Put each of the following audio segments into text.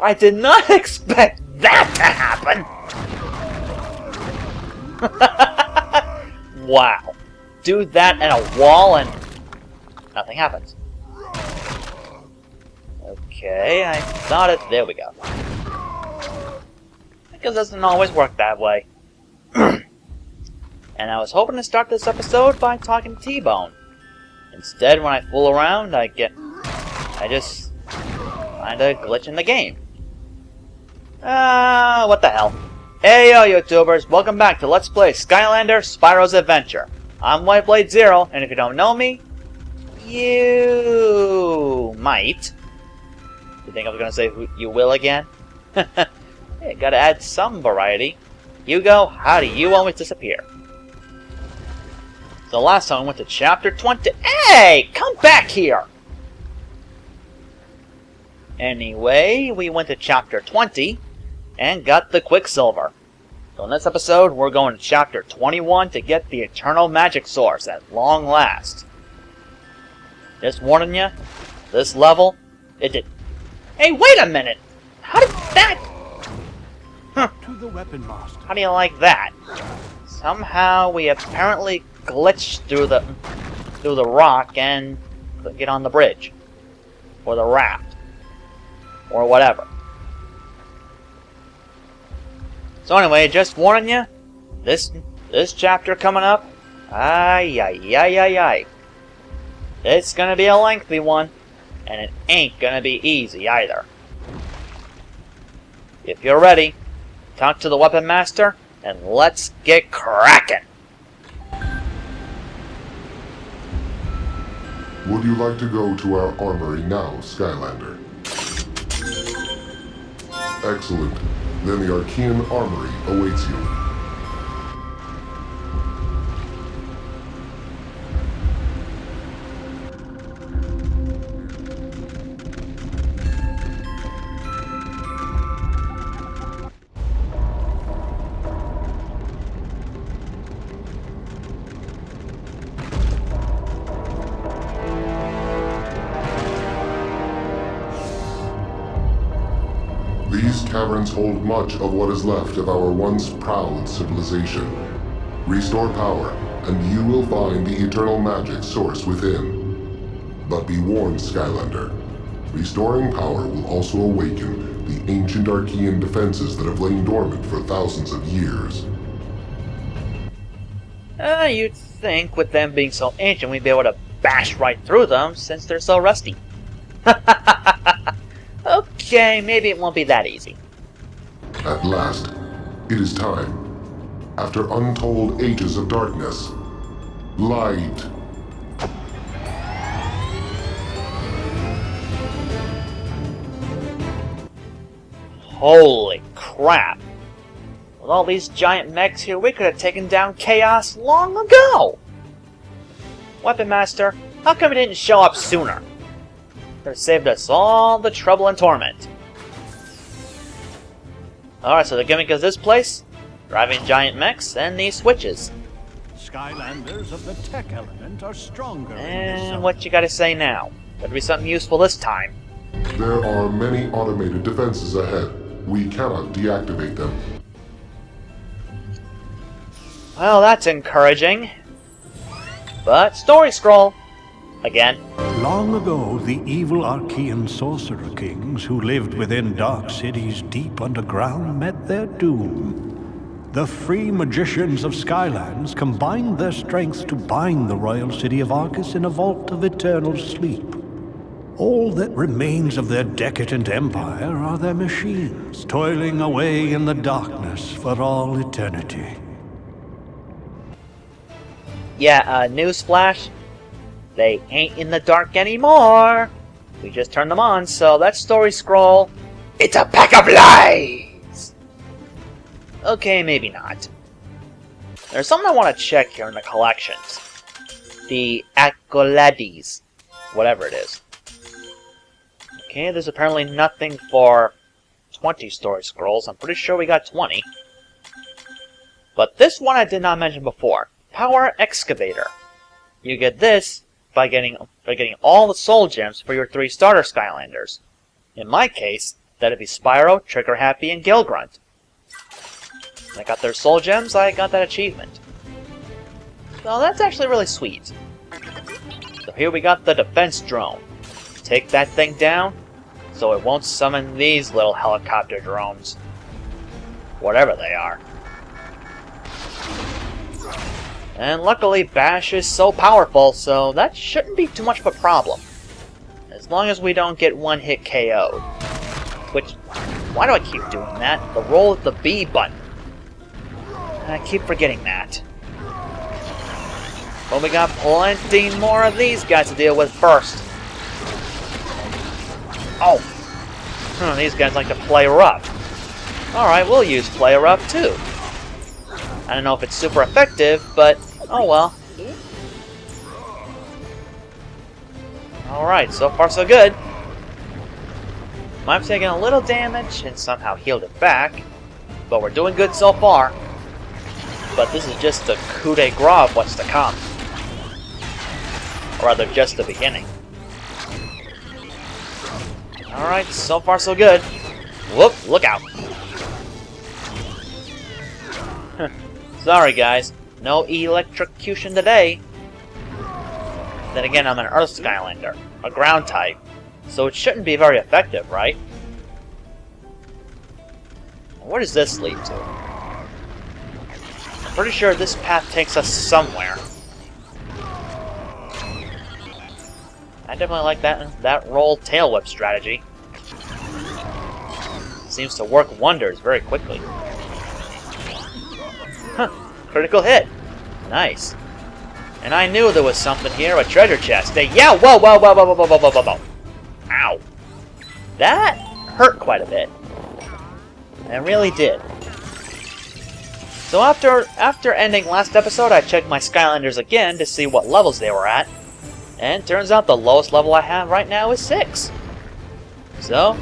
I did not expect that to happen! Wow. Do that at a wall and nothing happens. Okay, I thought it... There we go. Because it doesn't always work that way. And I was hoping to start this episode by talking to T-Bone. Instead, when I fool around, I just find a glitch in the game. What the hell. Hey yo YouTubers, welcome back to Let's Play Skylander Spyro's Adventure. I'm WhiteBladeZero, and if you don't know me, you might. You think I was gonna say you will again? Hey, gotta add some variety. Hugo, how do you always disappear? So last time we went to chapter 20. Hey! Come back here! Anyway, we went to chapter 20 and got the Quicksilver. So in this episode, we're going to chapter 21 to get the Eternal Magic Source at long last. Just warning you, this level, it did... Hey, wait a minute! How did that... To the weapon master. How do you like that? Somehow we apparently glitched through the rock and get on the bridge. Or the raft. Or whatever. So anyway, just warning you, this chapter coming up, ay. It's gonna be a lengthy one, and it ain't gonna be easy either. If you're ready, talk to the Weapon Master, and let's get cracking! Would you like to go to our armory now, Skylander? Excellent. Then the Arkeyan Armory awaits you. These caverns hold much of what is left of our once proud civilization. Restore power, and you will find the eternal magic source within. But be warned, Skylander. Restoring power will also awaken the ancient Arkeyan defenses that have lain dormant for thousands of years. You'd think with them being so ancient we'd be able to bash right through them since they're so rusty. Okay, maybe it won't be that easy. At last, it is time. After untold ages of darkness, light. Holy crap. With all these giant mechs here, we could have taken down Chaos long ago! Weapon Master, how come you didn't show up sooner? Could have saved us all the trouble and torment. Alright, so the gimmick of this place? Driving giant mechs and these switches. Skylanders of the tech element are stronger. And what you gotta say now? Better be something useful this time. There are many automated defenses ahead. We cannot deactivate them. Well, that's encouraging. But story scroll. Again. Long ago, the evil Arkeyan sorcerer kings who lived within dark cities deep underground met their doom. The free magicians of Skylands combined their strength to bind the royal city of Arkus in a vault of eternal sleep. All that remains of their decadent empire are their machines, toiling away in the darkness for all eternity. Yeah, newsflash. They ain't in the dark anymore. We just turned them on, so that story scroll... It's a pack of lies! Okay, maybe not. There's something I want to check here in the collections. The accolades. Whatever it is. Okay, there's apparently nothing for 20 story scrolls. I'm pretty sure we got 20. But this one I did not mention before. Power Excavator. You get this by getting all the soul gems for your 3 starter Skylanders. In my case, That'd be Spyro, Trigger Happy, and Gilgrunt. I got their soul gems, I got that achievement. So that's actually really sweet. So here we got the defense drone. Take that thing down, so it won't summon these little helicopter drones. Whatever they are. And luckily Bash is so powerful, so that shouldn't be too much of a problem. As long as we don't get one-hit KO'd. Which, why do I keep doing that? The roll with the B button. I keep forgetting that. But we got plenty more of these guys to deal with first. Oh! These guys like to play rough. Alright, we'll use play rough too. I don't know if it's super effective, but oh well. Alright, so far so good. I've taken a little damage and somehow healed it back, but we're doing good so far. But this is just the coup de grace of what's to come. Or rather, just the beginning. Alright, so far so good. Whoop, look out. Sorry guys, no electrocution today. Then again, I'm an Earth Skylander, a ground type, so it shouldn't be very effective, right? Where does this lead to? I'm pretty sure this path takes us somewhere. I definitely like that roll tail whip strategy. Seems to work wonders very quickly. Huh, critical hit. Nice. And I knew there was something here, a treasure chest. Yeah, whoa, whoa, whoa, whoa, whoa, whoa, whoa, whoa, whoa. Ow. That hurt quite a bit. It really did. So after ending last episode, I checked my Skylanders again to see what levels they were at. And turns out the lowest level I have right now is 6. So,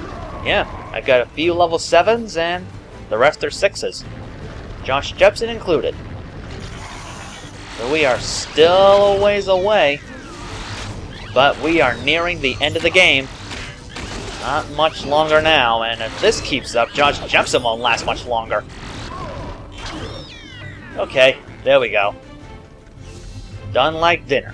yeah, I got a few level 7s and the rest are 6s. Josh Jepson included. So we are still a ways away, but we are nearing the end of the game. Not much longer now, and if this keeps up, Josh Jepson won't last much longer. Okay, there we go. Done like dinner.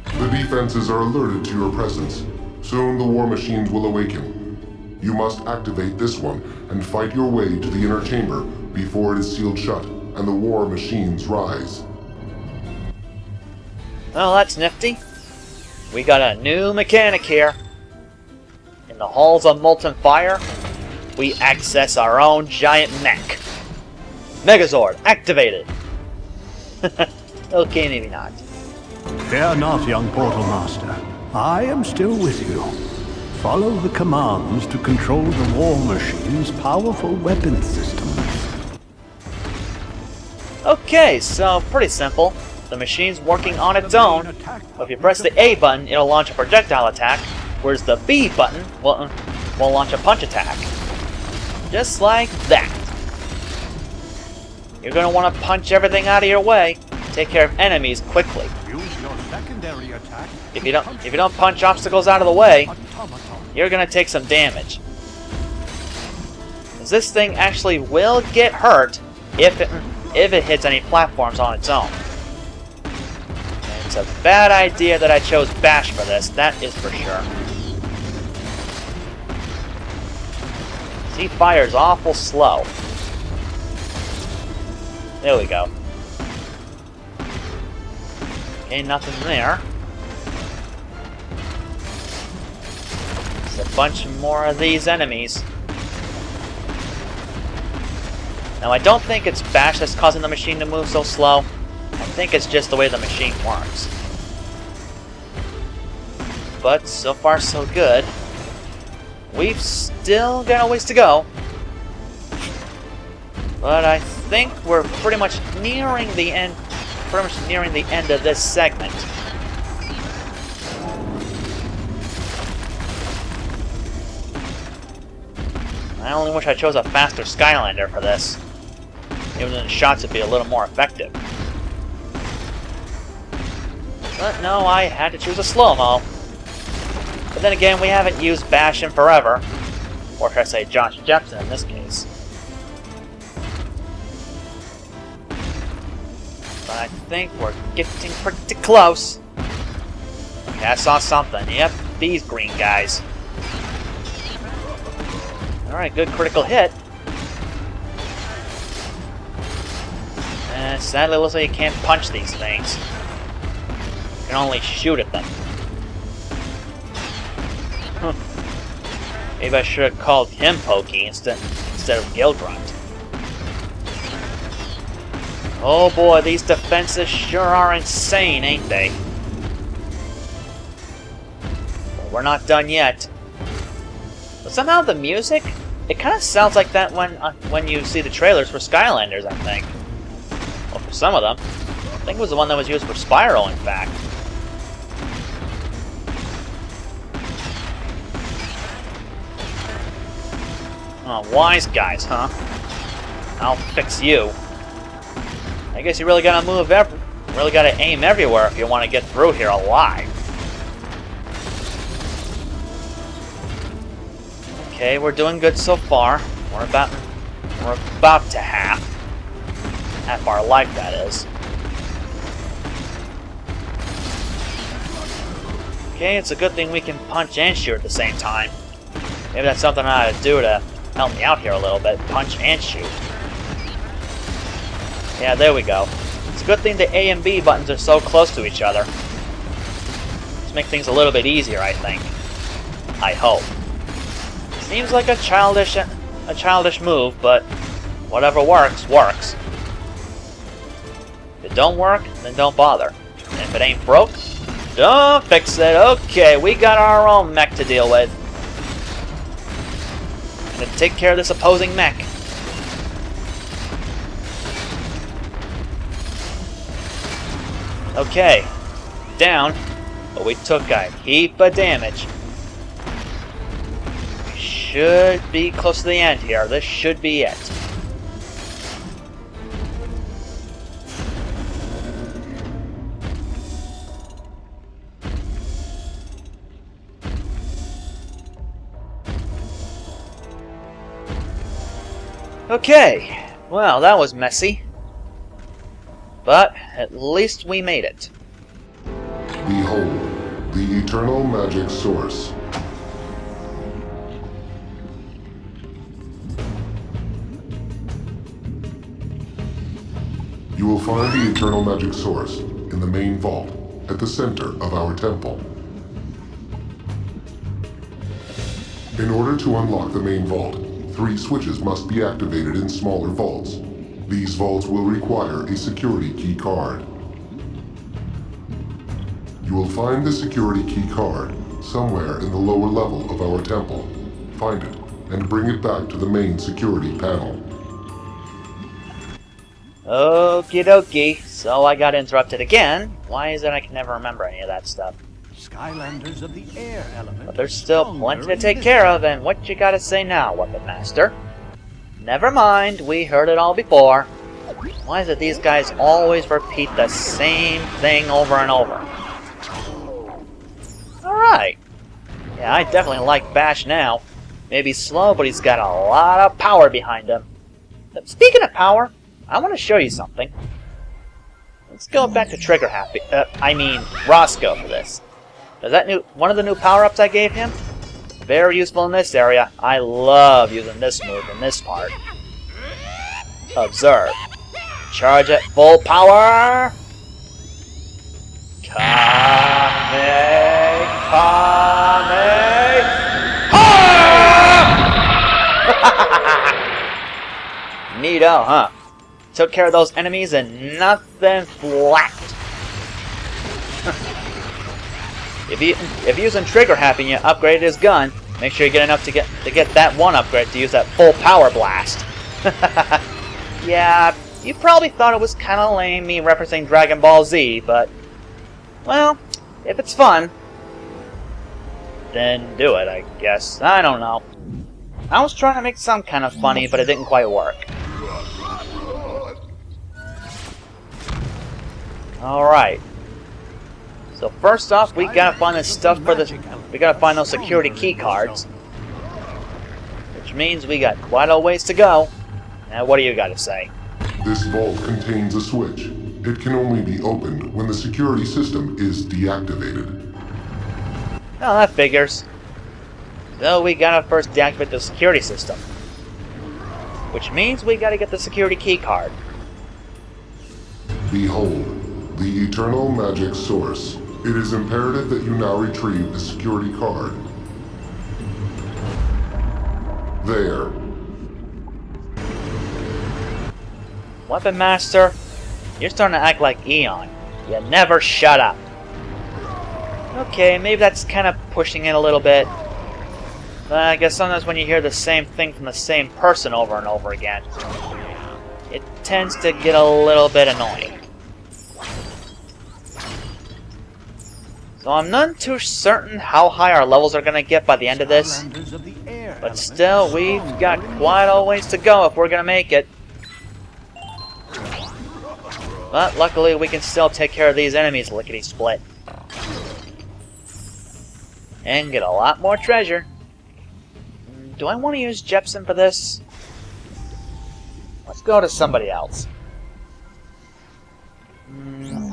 The defenses are alerted to your presence. Soon the war machines will awaken. You must activate this one and fight your way to the inner chamber before it is sealed shut and the war machines rise. Well, that's nifty. We got a new mechanic here. In the halls of molten fire, we access our own giant mech. Megazord activated. Okay, maybe not. Fear not, young Portal Master. I am still with you. Follow the commands to control the war machine's powerful weapon systems. Okay, so pretty simple. The machine's working on its own. If you press the A button, it'll launch a projectile attack, whereas the B button will launch a punch attack. Just like that. You're going to want to punch everything out of your way. Take care of enemies quickly. Use your secondary attack. If you don't punch obstacles out of the way, you're going to take some damage. This thing actually will get hurt if it hits any platforms on its own. And it's a bad idea that I chose Bash for this, that is for sure. He fires awful slow. There we go. Okay, nothing there. There's a bunch more of these enemies. Now, I don't think it's Bash that's causing the machine to move so slow. I think it's just the way the machine works. But so far so good. We've still got a ways to go. But I think we're pretty much nearing the end. Of this segment. I only wish I chose a faster Skylander for this. Even then the shots would be a little more effective. But no, I had to choose a slow-mo. But then again, we haven't used Bash in forever. Or should I say Josh Jepson in this case. But I think we're getting pretty close. Okay, I saw something. Yep, these green guys. Alright, good critical hit. Sadly, it looks like you can't punch these things. You can only shoot at them. Maybe I should have called him Pokey instead of Gilgrunt. Oh boy, these defenses sure are insane, ain't they? But we're not done yet. But somehow the music, it kind of sounds like that when you see the trailers for Skylanders, I think. Well, for some of them. I think it was the one that was used for Spyro, in fact. Oh, wise guys, huh? I'll fix you. I guess you really gotta really gotta aim everywhere if you want to get through here alive. Okay, we're doing good so far. We're about to half our life, that is. Okay, it's a good thing we can punch and shoot at the same time. Maybe that's something I ought to do to help me out here a little bit. Punch and shoot. Yeah, there we go. It's a good thing the A and B buttons are so close to each other. Just make things a little bit easier, I think. I hope. Seems like a childish move, but whatever works, works. If it don't work, then don't bother. And if it ain't broke, don't fix it. Okay, we got our own mech to deal with. And to take care of this opposing mech. Okay, down, but we took a heap of damage. We should be close to the end here. This should be it. Okay, well, that was messy. But at least we made it. Behold, the eternal magic source. You will find the eternal magic source in the main vault at the center of our temple. In order to unlock the main vault, 3 switches must be activated in smaller vaults. These vaults will require a security key card. You will find the security key card somewhere in the lower level of our temple. Find it, and bring it back to the main security panel. Okie dokie, so I got interrupted again. Why is it I can never remember any of that stuff? Skylanders of the air element. But there's still plenty to take care of, and what you gotta say now, Weapon Master? Never mind, we heard it all before. Why is it these guys always repeat the same thing over and over? Alright. Yeah, I definitely like Bash now. Maybe slow, but he's got a lot of power behind him. Speaking of power, I want to show you something. Let's go back to Trigger Happy. Roscoe for this. Is that one of the new power-ups I gave him? Very useful in this area. I love using this move in this part. Observe. Charge at full power. Kame. Neato, huh? Took care of those enemies and nothing flapped. If you're using Trigger Happy and you upgrade his gun, make sure you get enough to get that one upgrade to use that full power blast. Yeah, you probably thought it was kind of lame me referencing Dragon Ball Z, but well, if it's fun, then do it, I guess. I don't know. I was trying to make it sound kind of funny, but it didn't quite work. Alright. So first off, we gotta find this stuff for the... We gotta find those security key cards. which means we got quite a ways to go. Now, what do you got to say? This vault contains a switch. It can only be opened when the security system is deactivated. Oh, that figures. So we gotta first deactivate the security system. Which means we gotta get the security key card. Behold, the eternal magic source. It is imperative that you now retrieve the security card. There. Weapon Master, you're starting to act like Eon. You never shut up. Okay, maybe that's kind of pushing it a little bit. But I guess sometimes when you hear the same thing from the same person over and over again, it tends to get a little bit annoying. So I'm none too certain how high our levels are going to get by the end of this. But still, we've got quite a ways to go if we're going to make it. But luckily, we can still take care of these enemies lickety-split. And get a lot more treasure. Do I want to use Jepsen for this? Let's go to somebody else.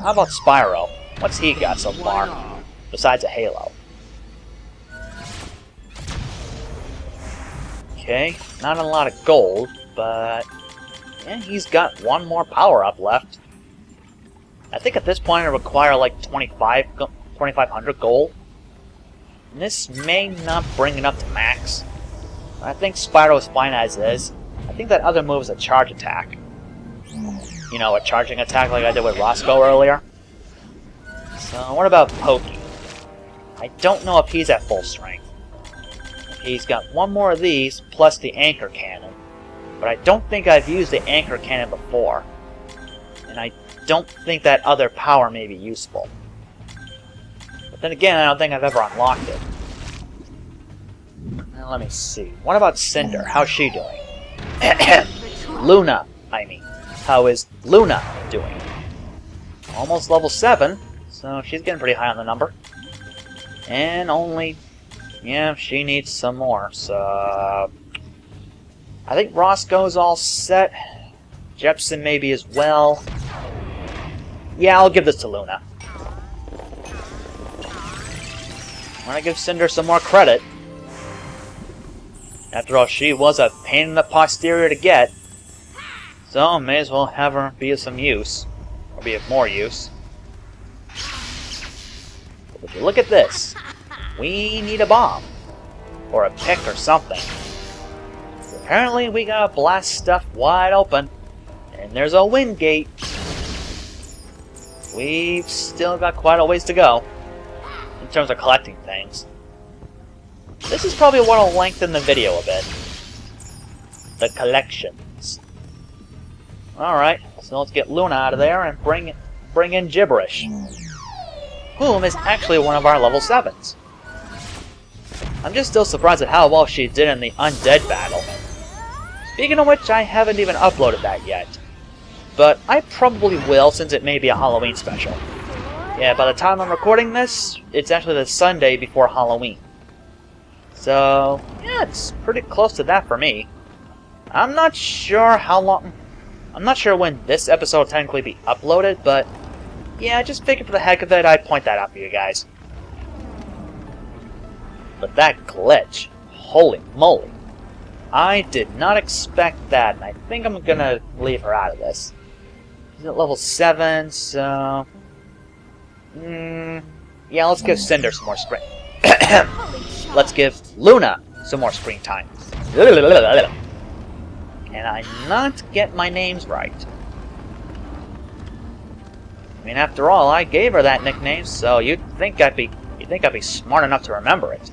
How about Spyro? What's he got so far? Besides a halo. Okay, not a lot of gold, but yeah, he's got one more power-up left. I think at this point it would require like 2,500 gold. And this may not bring it up to max. I think Spyro is fine as is. I think that other move is a charge attack. You know, a charging attack like I did with Roscoe earlier. So what about Pokey? I don't know if he's at full strength. He's got one more of these, plus the anchor cannon. But I don't think I've used the anchor cannon before. And I don't think that other power may be useful. But then again, I don't think I've ever unlocked it. Now let me see. What about Cinder? How's she doing? Luna, I mean. How is Luna doing? Almost level 7, so she's getting pretty high on the number. And only... yeah, she needs some more, so... I think Roscoe's all set. Jepsen maybe as well. Yeah, I'll give this to Luna. I want to give Cinder some more credit. After all, she was a pain in the posterior to get. So, may as well have her be of some use. Or be of more use. But if you look at this, we need a bomb. Or a pick or something. Apparently, we gotta blast stuff wide open. And there's a wind gate. We've still got quite a ways to go. In terms of collecting things. This is probably what will lengthen the video a bit. The collections. Alright, so let's get Luna out of there and bring in Gibberish. Whom is actually one of our level 7s. I'm just still surprised at how well she did in the Undead battle. Speaking of which, I haven't even uploaded that yet. But I probably will, since it may be a Halloween special. Yeah, by the time I'm recording this, it's actually the Sunday before Halloween. So, yeah, it's pretty close to that for me. I'm not sure how long... I'm not sure when this episode will technically be uploaded, but... yeah, I just figured for the heck of it, I'd point that out for you guys. But that glitch, holy moly. I did not expect that, and I think I'm gonna leave her out of this. She's at level 7, so... yeah, let's give Cinder some more screen. Let's give Luna some more screen time. Can I not get my names right? I mean, after all, I gave her that nickname, so you'd think I'd be smart enough to remember it.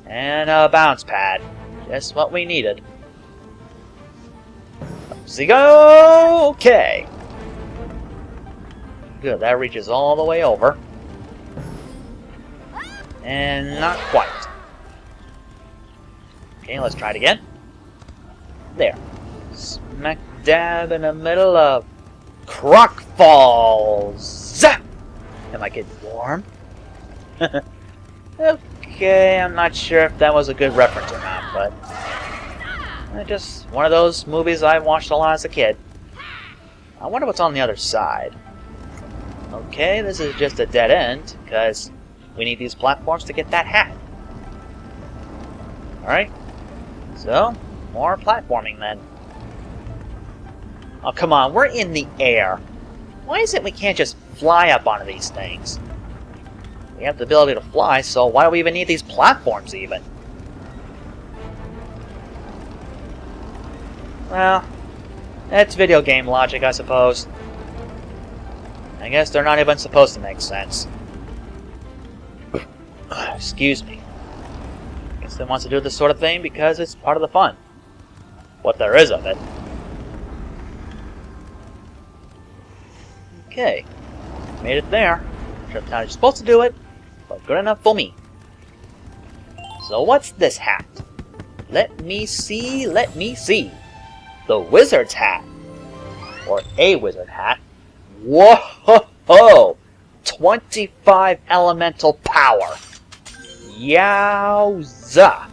And a bounce pad. Just what we needed. Let's go! Okay. Good, that reaches all the way over. And not quite. Okay, let's try it again. There. Smack dab in the middle of Croc Falls. Zap! Am I getting warm? Okay, I'm not sure if that was a good reference or not. but just one of those movies I watched a lot as a kid. I wonder what's on the other side. Okay, this is just a dead end, because we need these platforms to get that hat. Alright, so, more platforming then. Oh, come on, we're in the air. Why is it we can't just fly up onto these things? We have the ability to fly, so why do we even need these platforms even? Well, that's video game logic, I suppose. I guess they're not even supposed to make sense. Excuse me. Guess they want to do this sort of thing because it's part of the fun. What there is of it. Okay. Made it there. Sure how you're supposed to do it, but good enough for me. So what's this hat? Let me see, let me see. The wizard's hat. Or a wizard hat. Whoa! 25 elemental power. Yowza!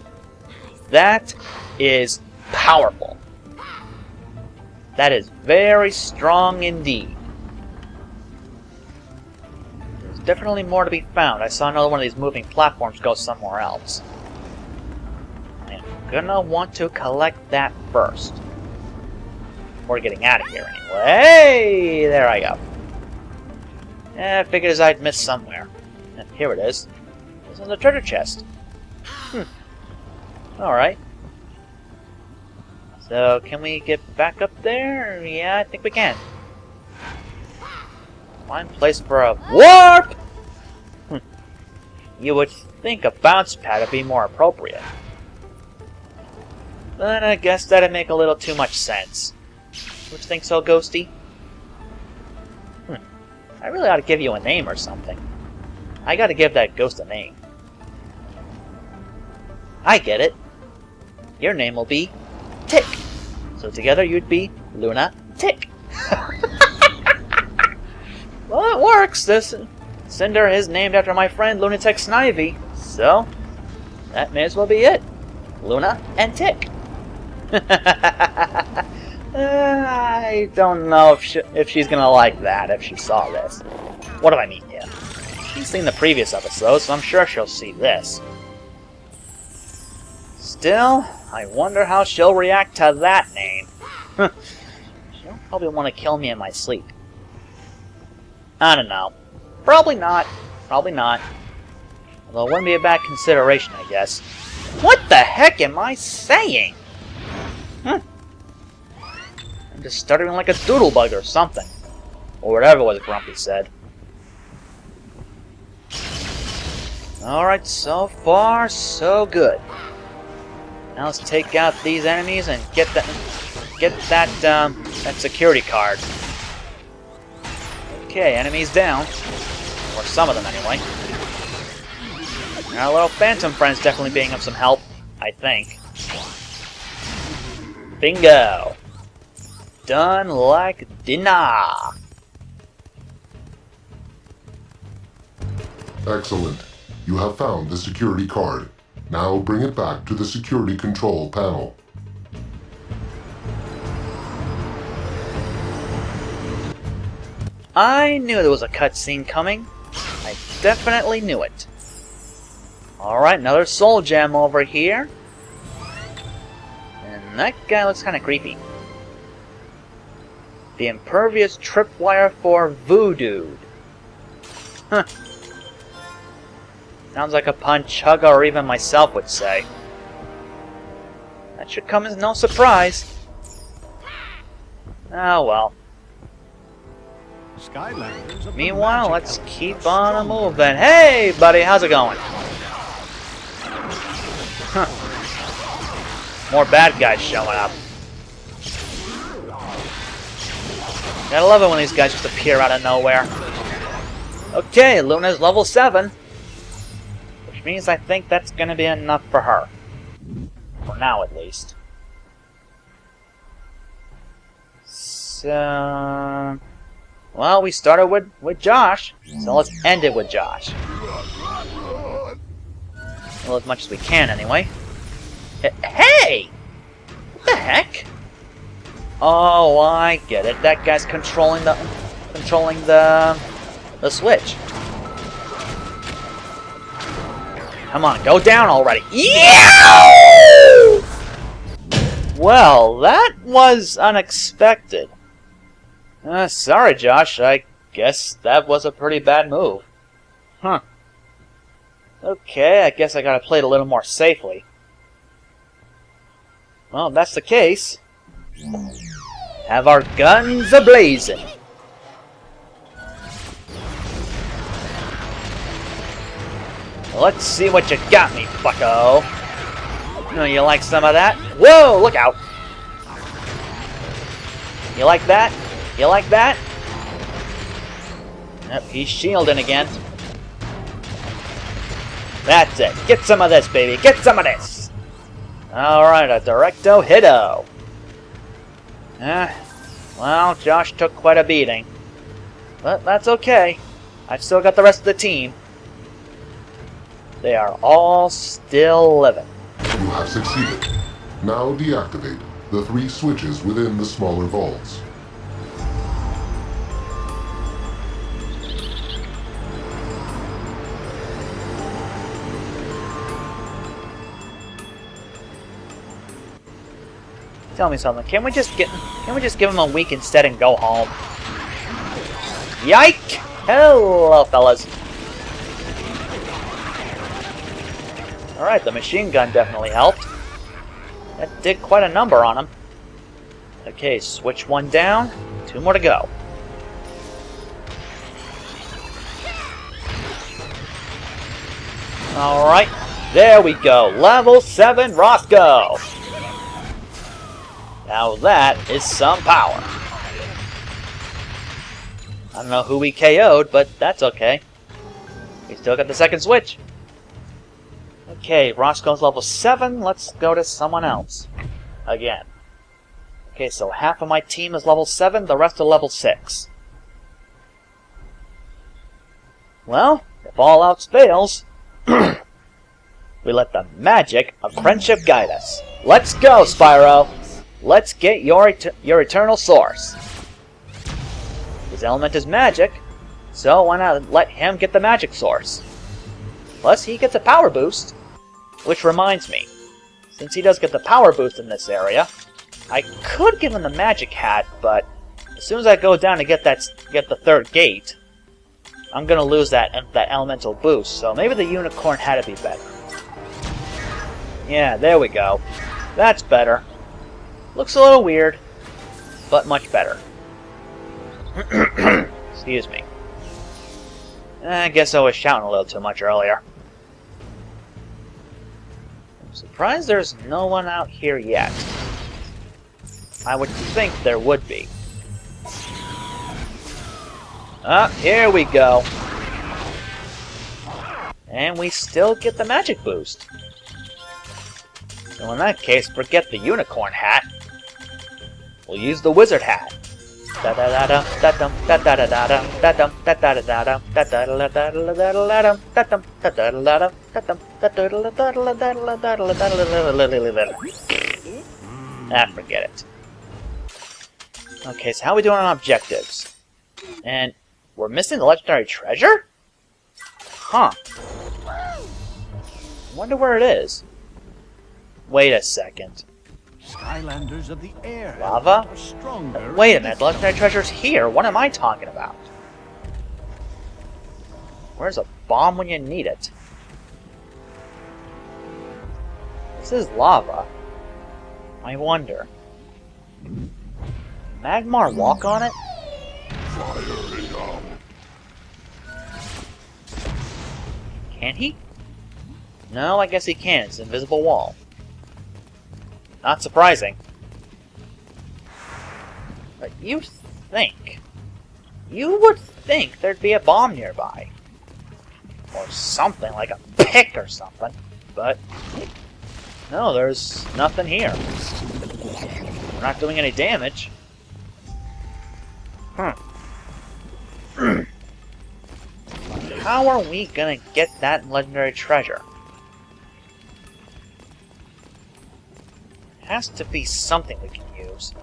That is powerful. That is very strong indeed. There's definitely more to be found. I saw another one of these moving platforms go somewhere else. I'm gonna want to collect that first. We're getting out of here anyway. Hey! There I go. I figured as I'd missed somewhere. Here it is. It's in the treasure chest. Alright. So, can we get back up there? Yeah, I think we can. Fine place for a warp! You would think a bounce pad would be more appropriate. But I guess that'd make a little too much sense. Don't you think so, Ghosty? I really ought to give you a name or something. I gotta give that ghost a name. I get it. Your name will be Tick. So together you'd be Luna Tick. Well, it works. This Cinder is named after my friend Lunatic Snivy, so that may as well be it. Luna and Tick. I don't know if she's gonna like that if she saw this. What do I mean here? She's seen the previous episodes, so I'm sure she'll see this. Still, I wonder how she'll react to that name. She'll probably want to kill me in my sleep. I don't know. Probably not. Probably not. Although it wouldn't be a bad consideration, I guess. What the heck am I saying? I'm just stuttering like a doodlebug or something. Or whatever it was Grumpy said. Alright, so far, so good. Now let's take out these enemies and get that security card. Okay, enemies down. Or some of them anyway. Our little phantom friend's definitely being of some help, I think. Bingo! Done like dinner! Excellent. You have found the security card. Now bring it back to the security control panel. I knew there was a cutscene coming. I definitely knew it. Alright, another soul gem over here. And that guy looks kind of creepy. The impervious tripwire for voodoo. Huh. Sounds like a Punch-Hugger or even myself would say. That should come as no surprise. Oh well. Skylanders. Meanwhile, let's keep on a move then. Hey, buddy, how's it going? Huh. More bad guys showing up. Gotta love it when these guys just appear out of nowhere. Okay, Luna's level 7. Which means I think that's gonna be enough for her. For now, at least. So... well, we started with Josh, so let's end it with Josh. Well, as much as we can, anyway. Hey! What the heck? Oh, I get it. That guy's controlling the switch. Come on, go down already. Yeah! Well, that was unexpected. Sorry, Josh. I guess that was a pretty bad move. Huh. Okay, I guess I gotta play it a little more safely. Well, if that's the case, have our guns a-blazing. Let's see what you got me, bucko. No, you like some of that? Whoa, look out. You like that? You like that? Yep, he's shielding again. That's it. Get some of this, baby. Get some of this. Alright, a directo hito. Well, Josh took quite a beating. But that's okay. I've still got the rest of the team. They are all still living. You have succeeded. Now deactivate the 3 switches within the smaller vaults. Tell me something. Can we just give him a week instead and go home? Yike! Hello, fellas. Alright, the machine gun definitely helped. That did quite a number on him. Okay, switch 1 down. 2 more to go. Alright, there we go. Level 7 Roscoe. Now that is some power. I don't know who we KO'd, but that's okay. We still got the second switch. Okay, Roscoe's level 7. Let's go to someone else. Again. Okay, so half of my team is level 7, the rest are level 6. Well, if all else fails, we let the magic of friendship guide us. Let's go, Spyro! Let's get your eternal source. His element is magic, so why not let him get the magic source? Plus, he gets a power boost. Which reminds me, since he does get the power boost in this area, I could give him the magic hat, but as soon as I go down to get the 3rd gate, I'm gonna lose that elemental boost. So maybe the unicorn hat would be better. Yeah, there we go. That's better. Looks a little weird, but much better. Excuse me. I guess I was shouting a little too much earlier. I'm surprised there's no one out here yet. I would think there would be. Here we go. And we still get the magic boost. So in that case, forget the unicorn hat. We'll use the wizard hat. Forget it. Okay, so how are we doing on objectives? And we're missing the legendary treasure? Huh. Wonder where it is. Wait a second. Skylanders of the air. Lava? Are stronger. Wait a minute, the legendary treasure's here. What am I talking about? Where's a bomb when you need it? This is lava. I wonder. Magmar walk on it? Can he? No, I guess he can. It's an invisible wall. Not surprising. But you would think there'd be a bomb nearby. Or something, like a pick or something. But no, there's nothing here. We're not doing any damage. How are we gonna get that legendary treasure? has to be something we can use.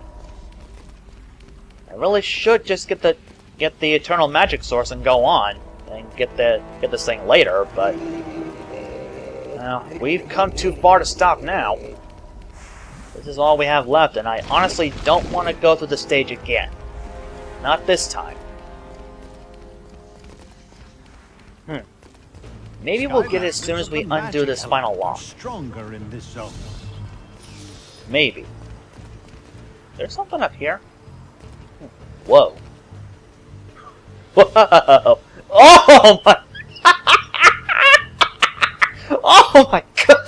I really should just get the eternal magic source and go on, and get this thing later. But well, we've come too far to stop now. This is all we have left, and I honestly don't want to go through the stage again. Not this time. Maybe we'll get it as soon as we undo this final lock. Stronger in this zone. Maybe. There's something up here. Whoa. Whoa! Oh my! Oh my god!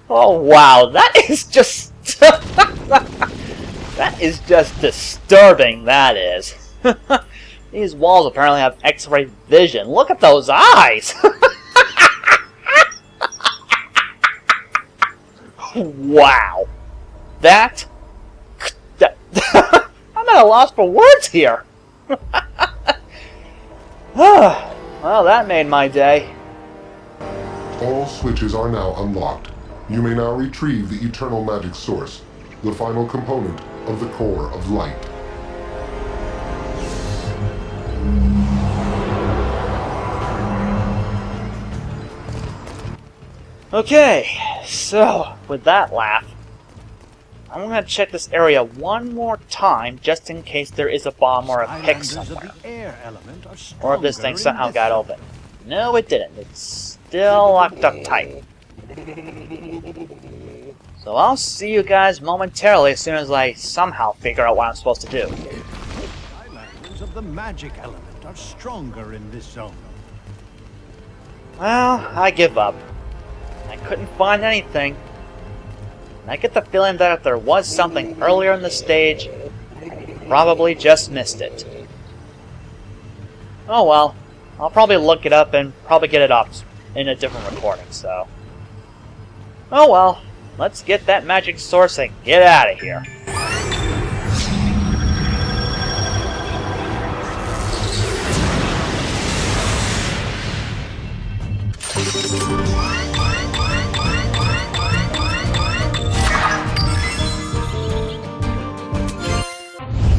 Oh wow, that is just... that is just disturbing, that is. These walls apparently have X-ray vision. Look at those eyes! Wow. That... I'm at a loss for words here. Well, that made my day. All switches are now unlocked. You may now retrieve the eternal magic source, the final component of the core of light. Okay, so with that laugh, I'm gonna check this area one more time just in case there is a bomb or a pick somewhere. Or if this thing somehow got open. No, it didn't. It's still locked up tight. So I'll see you guys momentarily as soon as I somehow figure out what I'm supposed to do. Skylanders of the magic element are stronger in this zone. Well, I give up. I couldn't find anything. And I get the feeling that if there was something earlier in the stage, I probably just missed it. Oh well, I'll probably look it up and probably get it up in a different recording, so... Oh well, let's get that magic source and get out of here.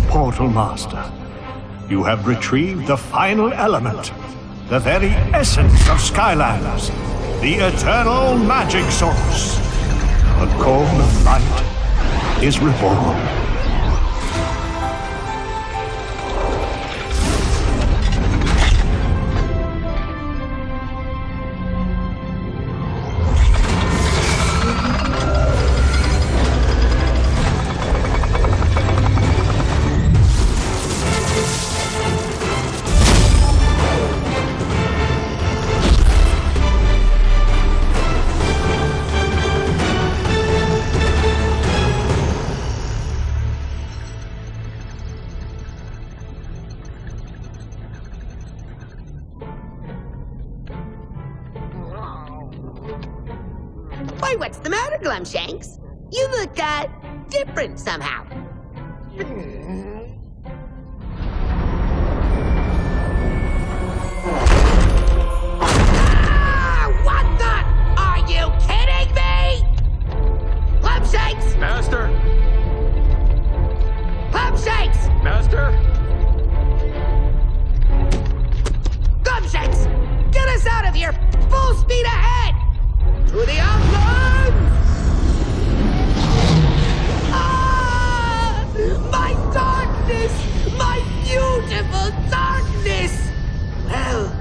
Portal Master, you have retrieved the final element, the very essence of Skylanders, the eternal magic source. The core of light is reborn. Why, what's the matter, Glumshanks? You look, different somehow. Ah! What the? Are you kidding me? Glumshanks! Master! Glumshanks! Master! Glumshanks! Get us out of here! Full speed ahead! To the outlands! Ah! My darkness! My beautiful darkness! Well,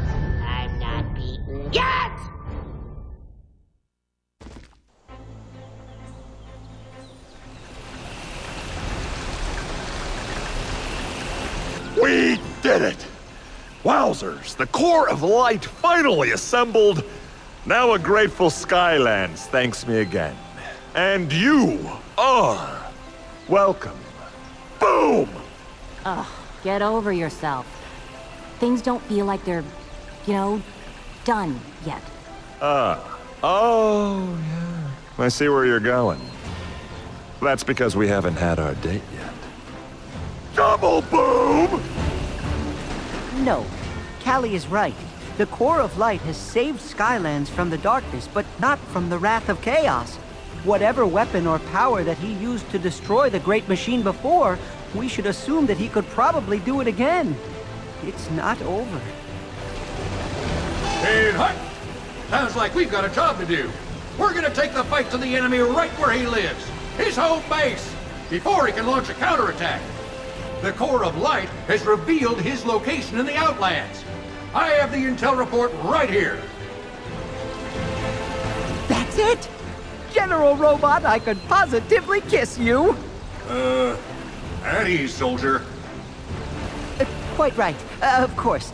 I'm not beaten yet! We did it! Wowzers, the core of light finally assembled. Now a grateful Skylands thanks me again. And you are welcome. Boom! Ugh, get over yourself. Things don't feel like they're, done yet. Oh, yeah. I see where you're going. That's because we haven't had our date yet. Double boom! No, Callie is right. The core of light has saved Skylands from the darkness, but not from the wrath of chaos. Whatever weapon or power that he used to destroy the great machine before, we should assume that he could probably do it again. It's not over. Hey, hut! Sounds like we've got a job to do. We're gonna take the fight to the enemy right where he lives, his home base, before he can launch a counterattack. The Core of Light has revealed his location in the Outlands. I have the intel report right here. That's it? General Robot, I could positively kiss you. At ease, soldier. Quite right, of course.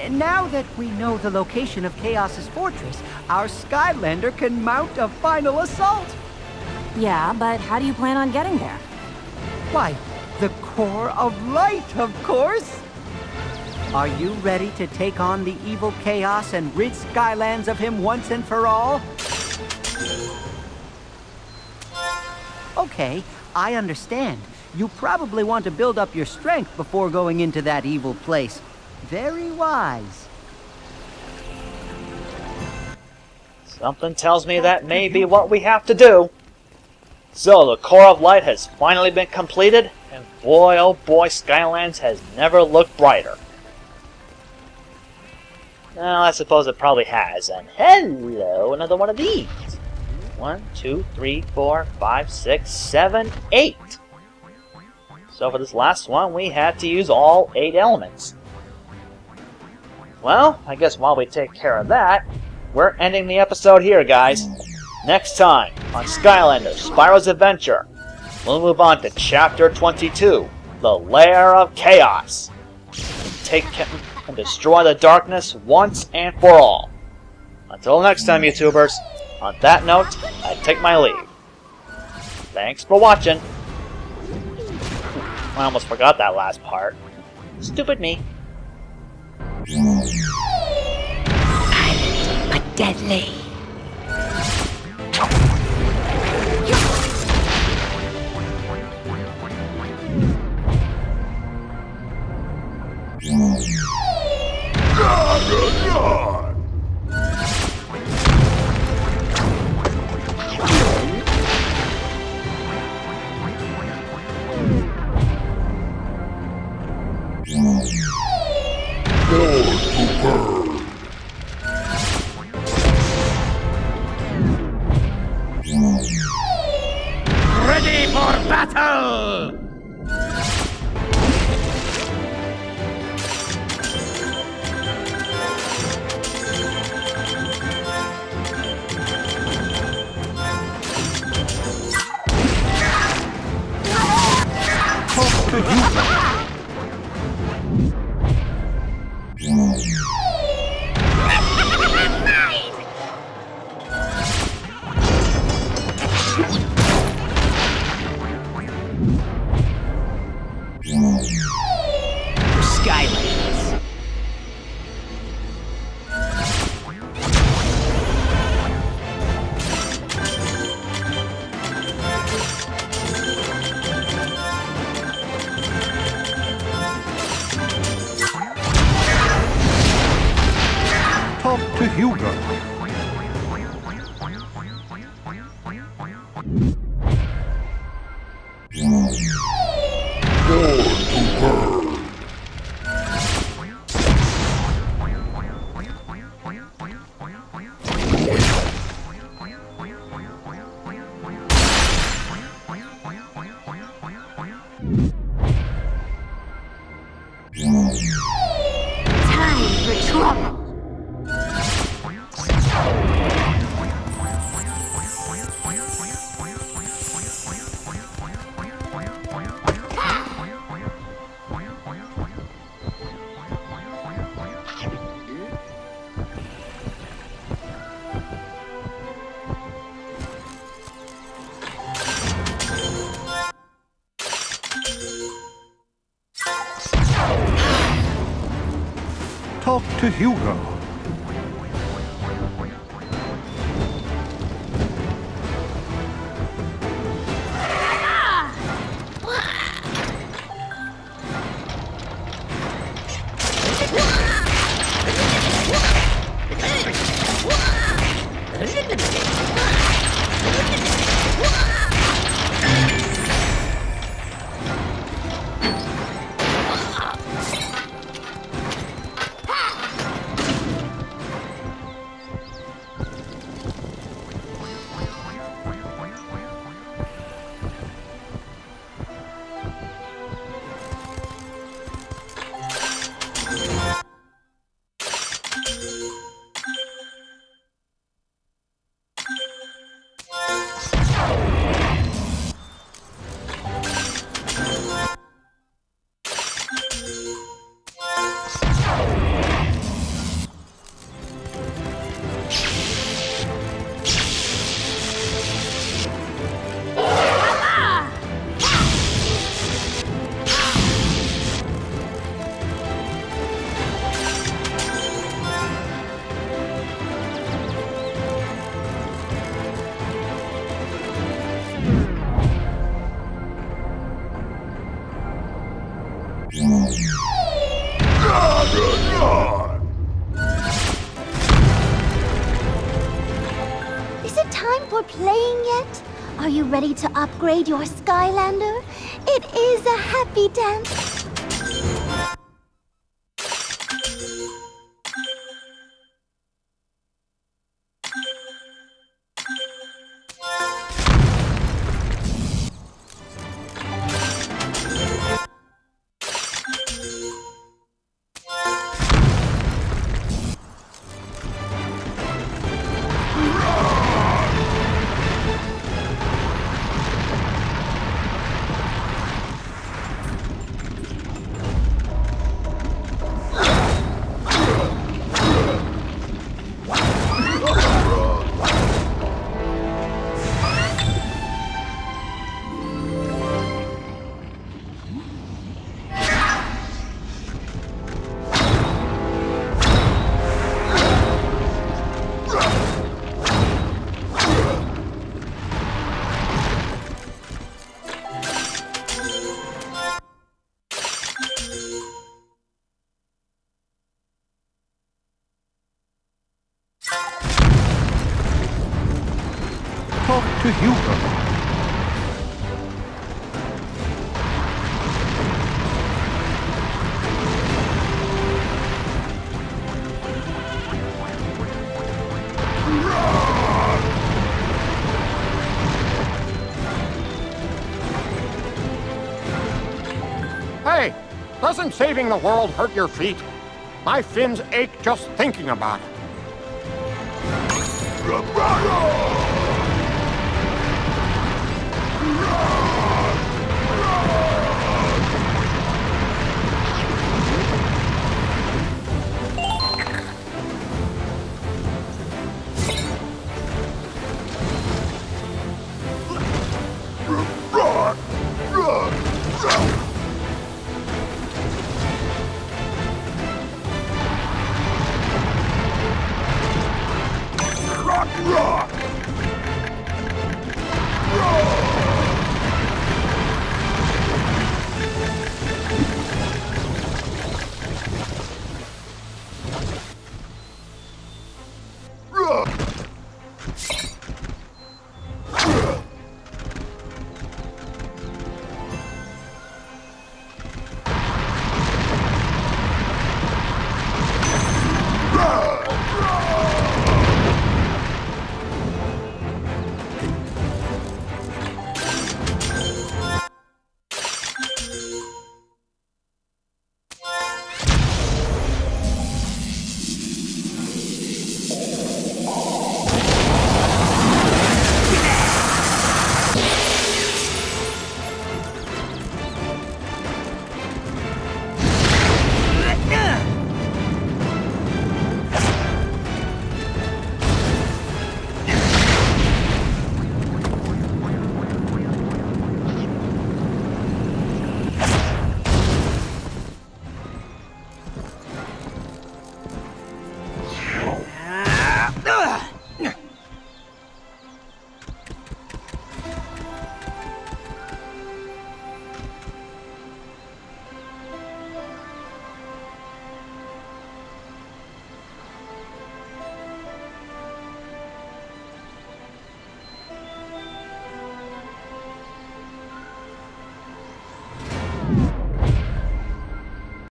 Now that we know the location of Chaos's fortress, our Skylander can mount a final assault. Yeah, but how do you plan on getting there? Why, the Core of Light, of course. Are you ready to take on the evil Chaos and rid Skylands of him once and for all? Okay, I understand. You probably want to build up your strength before going into that evil place. Very wise. Something tells me that may be what we have to do. So, the Core of Light has finally been completed, and boy oh boy, Skylands has never looked brighter. Well, I suppose it probably has, and hello, another one of these. 1, 2, 3, 4, 5, 6, 7, 8. So for this last one, we had to use all 8 elements. Well, I guess while we take care of that, we're ending the episode here, guys. Next time, on Skylanders, Spyro's Adventure, we'll move on to Chapter 22, The Lair of Chaos. Take and destroy the darkness once and for all. Until next time, YouTubers, on that note, I take my leave. Thanks for watching. I almost forgot that last part. Stupid me. Silent but deadly. Ready for battle! Skylanders. Talk to Hugo. Time for trouble. Talk to Hugo. playing yet? Are you ready to upgrade your Skylander? It is a happy dance. Talk to Hugo. Hey, doesn't saving the world hurt your feet? My fins ache just thinking about it.